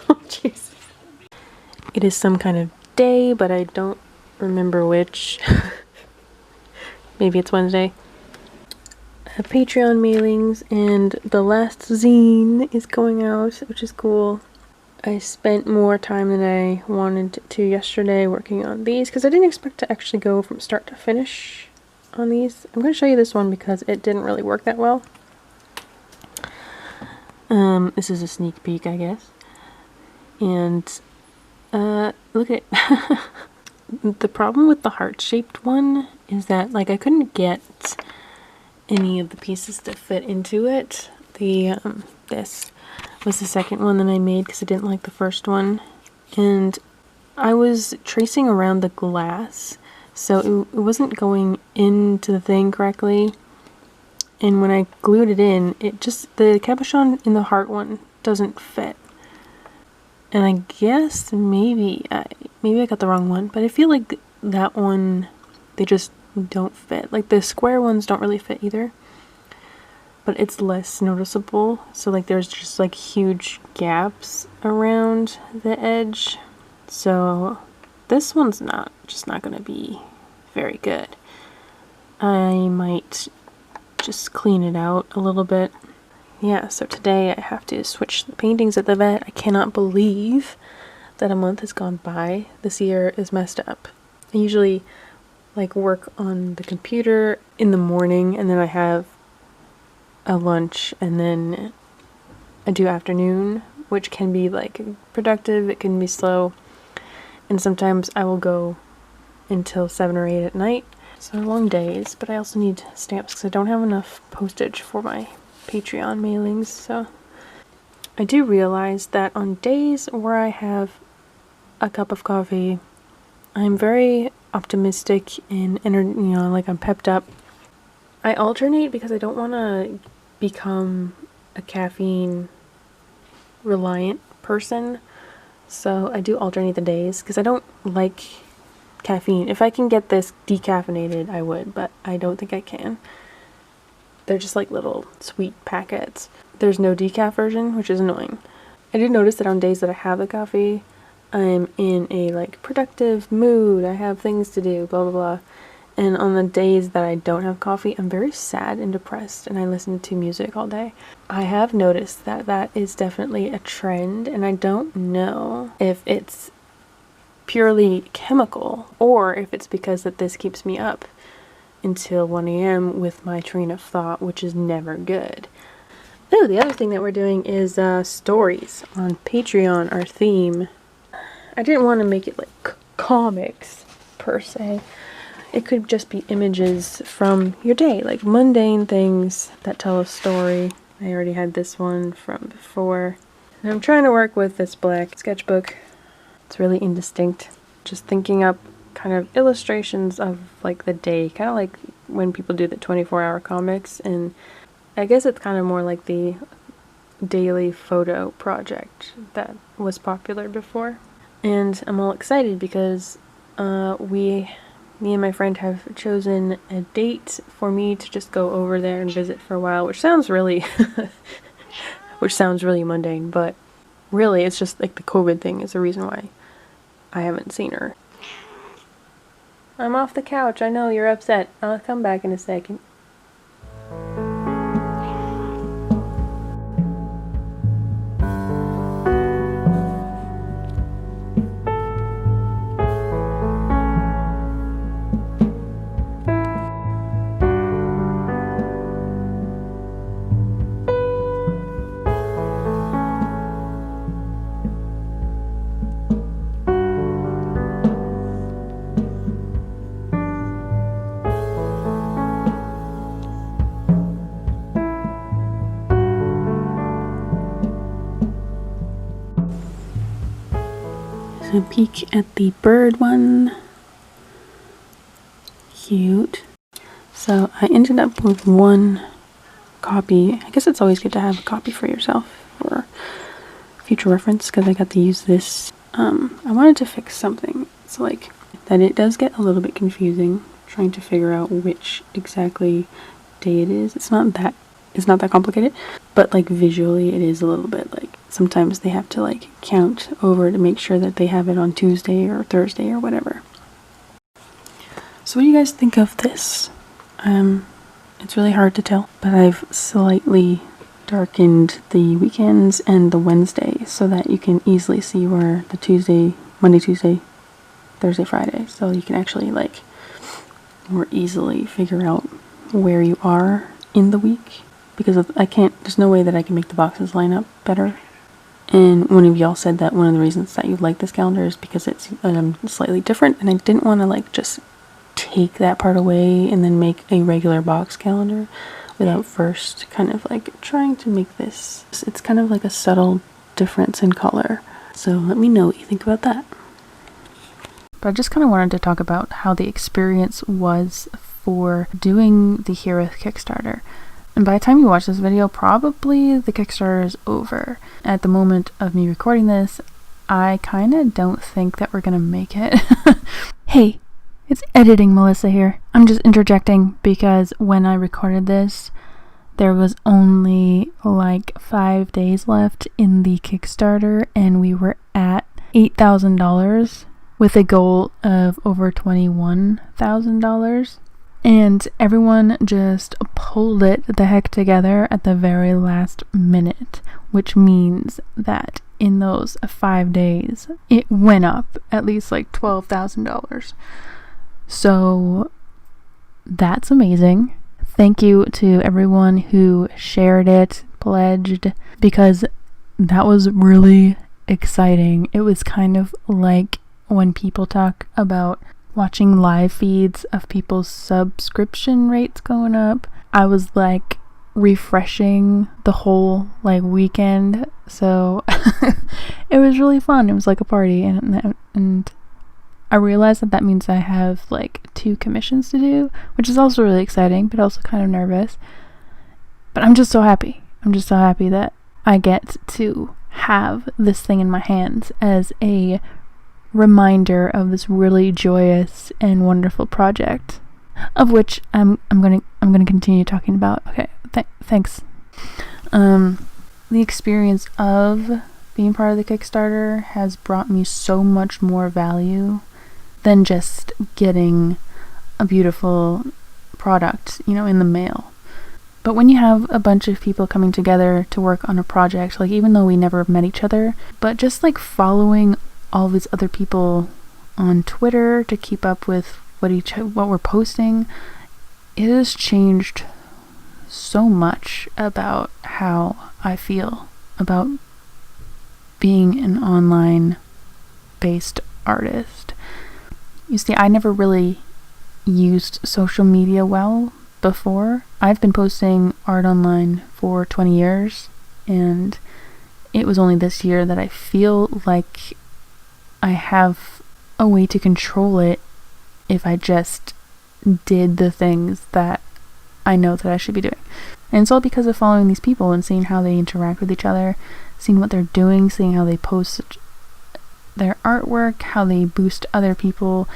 Oh, Jesus. It is some kind of day, but I don't remember which. Maybe it's Wednesday. Patreon mailings, and the last zine is going out, which is cool. I spent more time than I wanted to yesterday working on these because I didn't expect to actually go from start to finish on these. I'm going to show you this one because it didn't really work that well. This is a sneak peek, I guess. And look at it. The problem with the heart-shaped one is that, like, I couldn't get any of the pieces to fit into it. This was the second one that I made because I didn't like the first one. And I was tracing around the glass, so it wasn't going into the thing correctly. And when I glued it in, the cabochon in the heart one doesn't fit. And I guess maybe I got the wrong one, but I feel like that one, they just don't fit. Like the square ones don't really fit either, but it's less noticeable. So like there's just like huge gaps around the edge. So this one's just not gonna be very good. I might just clean it out a little bit. Yeah, so today I have to switch the paintings at the vet. I cannot believe that a month has gone by. This year is messed up. I usually like work on the computer in the morning, and then I have a lunch, and then I do afternoon, which can be like productive, it can be slow, and sometimes I will go until 7 or 8 at night. So long days, but I also need stamps because I don't have enough postage for my Patreon mailings. So I do realize that on days where I have a cup of coffee, I'm very optimistic and like I'm pepped up. I alternate because I don't want to become a caffeine reliant person. So I do alternate the days because I don't like caffeine. If I can get this decaffeinated, I would, but I don't think I can. They're just like little sweet packets. There's no decaf version, which is annoying. I did notice that on days that I have the coffee, I'm in a like productive mood, I have things to do, blah blah blah. And on the days that I don't have coffee, I'm very sad and depressed, and I listen to music all day. I have noticed that that is definitely a trend, and I don't know if it's purely chemical or if it's because that this keeps me up until 1 a.m. with my train of thought, which is never good. Oh, the other thing that we're doing is stories on Patreon, our theme. I didn't want to make it like comics per se. It could just be images from your day, like mundane things that tell a story. I already had this one from before. And I'm trying to work with this black sketchbook. It's really indistinct. Just thinking up kind of illustrations of like the day, kind of like when people do the 24-hour comics, and I guess it's kind of more like the daily photo project that was popular before. And I'm all excited because me and my friend have chosen a date for me to just go over there and visit for a while, which sounds really mundane, but really it's just like the COVID thing is the reason why I haven't seen her. I'm off the couch. I know you're upset. I'll come back in a second. A peek at the bird one. Cute. So I ended up with one copy. I guess it's always good to have a copy for yourself or future reference because I got to use this. I wanted to fix something. It's like that it does get a little bit confusing trying to figure out which exactly day it is. It's not that complicated, but like visually it is a little bit like sometimes they have to like count over to make sure that they have it on Tuesday or Thursday or whatever. So what do you guys think of this? It's really hard to tell, but I've slightly darkened the weekends and the Wednesday so that you can easily see where the Tuesday, Monday, Tuesday, Thursday, Friday, so you can actually like more easily figure out where you are in the week, because there's no way that I can make the boxes line up better. And one of y'all said that one of the reasons that you like this calendar is because it's slightly different, and I didn't want to like just take that part away and then make a regular box calendar without first kind of like trying to make this. It's kind of like a subtle difference in color. So let me know what you think about that. But I just kind of wanted to talk about how the experience was for doing the Hero Kickstarter. And by the time you watch this video, probably the Kickstarter is over. At the moment of me recording this, I kind of don't think that we're gonna make it. Hey, it's editing Melissa here. I'm just interjecting because when I recorded this, there was only like 5 days left in the Kickstarter, and we were at $8,000 with a goal of over $21,000. And everyone just pulled it the heck together at the very last minute, which means that in those 5 days, it went up at least like $12,000. So that's amazing. Thank you to everyone who shared it, pledged, because that was really exciting. It was kind of like when people talk about watching live feeds of people's subscription rates going up. I was like refreshing the whole like weekend, so it was really fun. It was like a party, and I realized that means I have like 2 commissions to do, which is also really exciting, but also kind of nervous. But I'm just so happy. I'm just so happy that I get to have this thing in my hands as a reminder of this really joyous and wonderful project, of which I'm gonna continue talking about. Okay, thanks. The experience of being part of the Kickstarter has brought me so much more value than just getting a beautiful product, in the mail. But when you have a bunch of people coming together to work on a project, like even though we never met each other, but just like following all these other people on Twitter to keep up with what we're posting, it has changed so much about how I feel about being an online based artist. You see, I never really used social media well before. I've been posting art online for 20 years, and it was only this year that I feel like I have a way to control it if I just did the things that I know that I should be doing. And it's all because of following these people and seeing how they interact with each other, seeing what they're doing, seeing how they post their artwork, how they boost other people.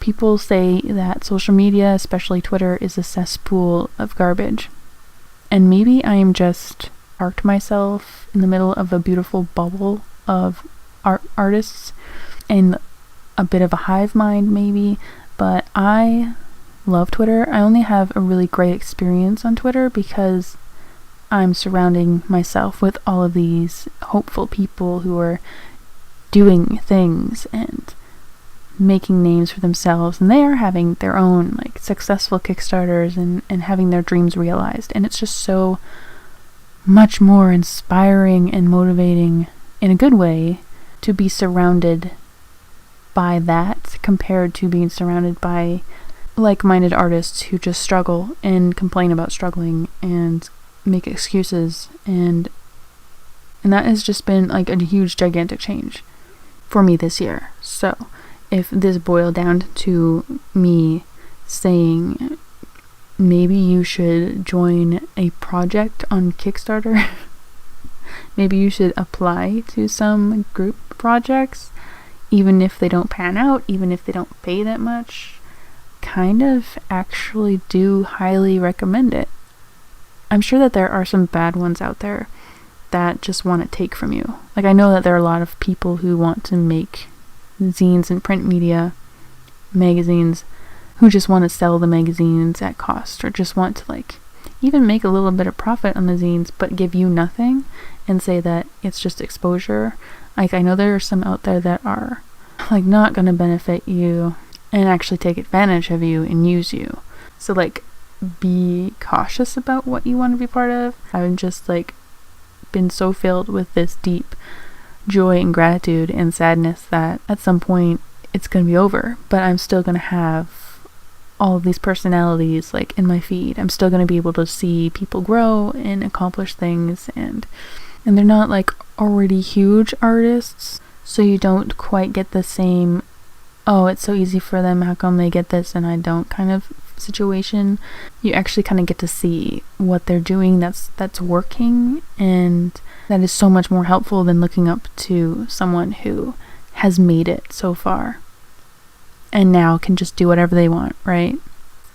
People say that social media, especially Twitter, is a cesspool of garbage. And maybe I am just parked myself in the middle of a beautiful bubble of artists and a bit of a hive mind maybe, but I love Twitter. I only have a really great experience on Twitter because I'm surrounding myself with all of these hopeful people who are doing things and making names for themselves, and they are having their own like successful Kickstarters and having their dreams realized, and it's just so much more inspiring and motivating in a good way to be surrounded by that compared to being surrounded by like-minded artists who just struggle and complain about struggling and make excuses, and that has just been like a huge gigantic change for me this year. So if this boiled down to me saying maybe you should join a project on Kickstarter, maybe you should apply to some group projects, even if they don't pan out, even if they don't pay that much. Kind of actually do highly recommend it. I'm sure that there are some bad ones out there that just want to take from you. Like, I know that there are a lot of people who want to make zines and print media, magazines, who just want to sell the magazines at cost, or just want to like even make a little bit of profit on the zines but give you nothing and say that it's just exposure. Like, I know there are some out there that are like not going to benefit you and actually take advantage of you and use you. So like, be cautious about what you want to be part of. I've just like been so filled with this deep joy and gratitude and sadness that at some point it's going to be over, but I'm still going to have all of these personalities like in my feed. I'm still going to be able to see people grow and accomplish things, and they're not like already huge artists, so you don't quite get the same, oh, it's so easy for them, how come they get this and I don't kind of situation. You actually kind of get to see what they're doing that's working, and that is so much more helpful than looking up to someone who has made it so far and now can just do whatever they want, right?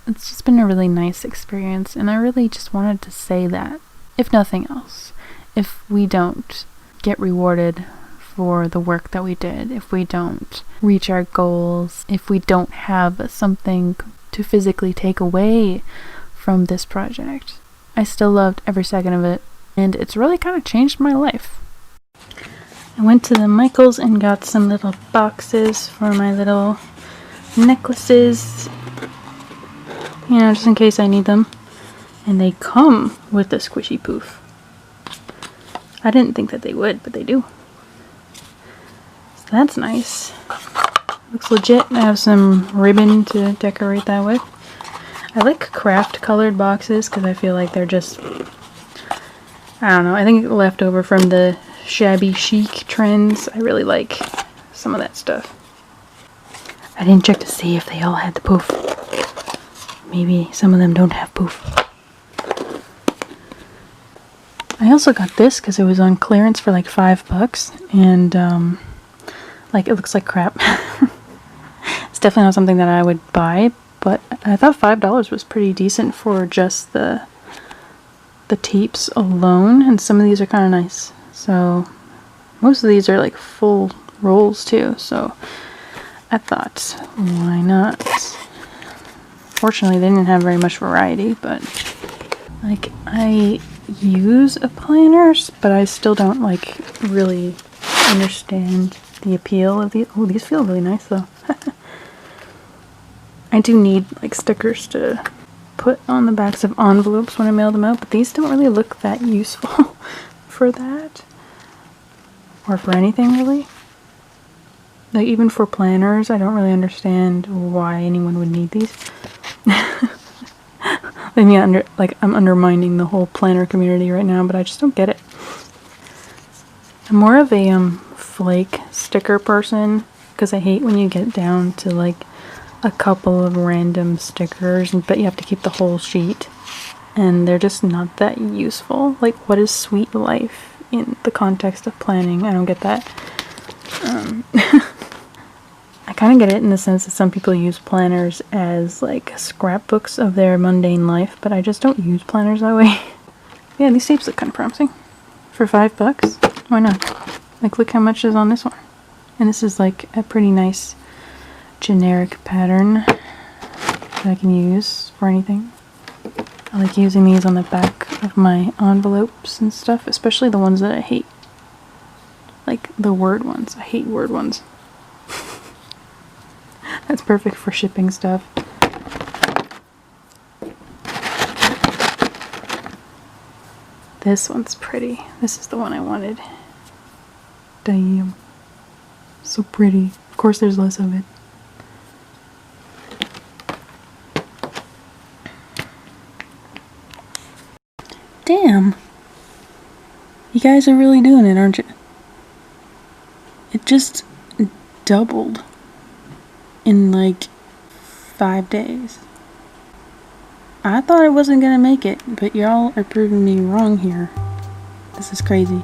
It's just been a really nice experience, and I really just wanted to say that, if nothing else, if we don't get rewarded for the work that we did, if we don't reach our goals, if we don't have something to physically take away from this project, I still loved every second of it, and it's really kind of changed my life. I went to the Michaels and got some little boxes for my little necklaces, you know, just in case I need them, and they come with a squishy poof. I didn't think that they would, but they do. So that's nice. Looks legit. I have some ribbon to decorate that with. I like craft colored boxes because I feel like they're just, I don't know, I think left over from the shabby chic trends. I really like some of that stuff. I didn't check to see if they all had the poof. Maybe some of them don't have poof. I also got this because it was on clearance for like $5, and like, it looks like crap. It's definitely not something that I would buy, but I thought $5 was pretty decent for just the tapes alone, and some of these are kind of nice. So most of these are like full rolls too, so I thought, why not? Fortunately, they didn't have very much variety, but like, I use a planners, but I still don't like really understand the appeal of these. Oh, these feel really nice though. I do need like stickers to put on the backs of envelopes when I mail them out, but these don't really look that useful for that, or for anything really. Like, even for planners, I don't really understand why anyone would need these. I mean, I'm undermining the whole planner community right now, but I just don't get it. I'm more of a flake sticker person, because I hate when you get down to like a couple of random stickers, but you have to keep the whole sheet, and they're just not that useful. Like, what is sweet life in the context of planning? I don't get that. I kind of get it in the sense that some people use planners as like scrapbooks of their mundane life, but I just don't use planners that way. Yeah, these tapes look kind of promising. For $5? Why not? Like, look how much is on this one. And this is like a pretty nice generic pattern that I can use for anything. I like using these on the back of my envelopes and stuff, especially the ones that I hate. Like the word ones. I hate word ones. That's perfect for shipping stuff. This one's pretty. This is the one I wanted. Damn. So pretty. Of course there's less of it. Damn. You guys are really doing it, aren't you? It just doubled in like 5 days. I thought I wasn't gonna make it, but y'all are proving me wrong here. This is crazy.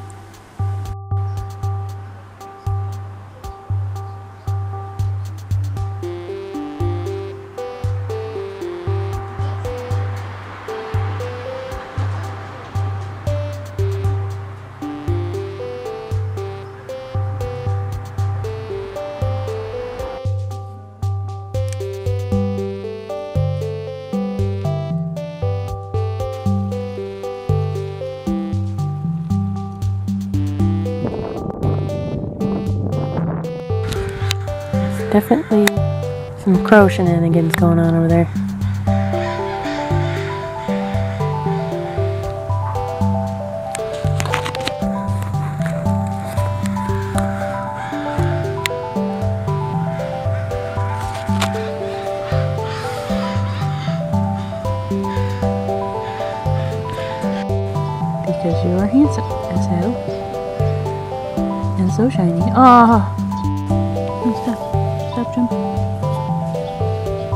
Definitely some crow shenanigans going on over there. Because you are handsome as hell. And so shiny. Ah! Oh, stop. Stop jumping.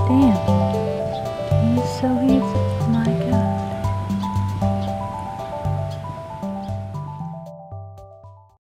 Damn. He's so handsome.